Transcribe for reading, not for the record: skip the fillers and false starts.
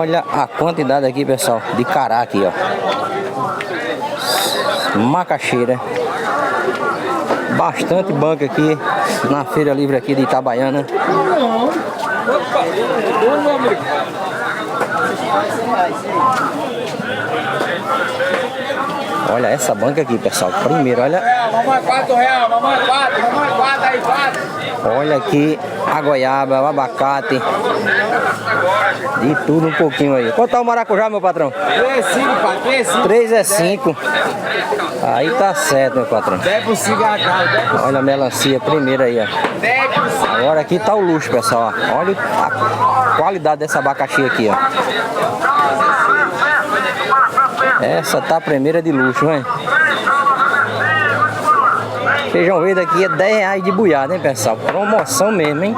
Olha a quantidade aqui, pessoal, de cará aqui, ó. Macaxeira. Bastante banca aqui na Feira Livre aqui de Itabaiana. Olha essa banca aqui, pessoal. Primeiro, olha. Mamãe, R$4, mamãe, 4 aí, 4. Olha aqui a goiaba, o abacate. De tudo um pouquinho aí. Quanto tá o maracujá, meu patrão? 3,5, pai, 3,5. 3 é 5. Aí tá certo, meu patrão. 10 por 5 a cada. Olha a melancia primeiro aí, ó. 10 por 5. Agora aqui tá o luxo, pessoal, ó. Olha a qualidade dessa abacaxi aqui, ó. Essa tá a primeira de luxo, hein? Feijão verde aqui é R$10 de buiada, hein, pessoal? Promoção mesmo, hein?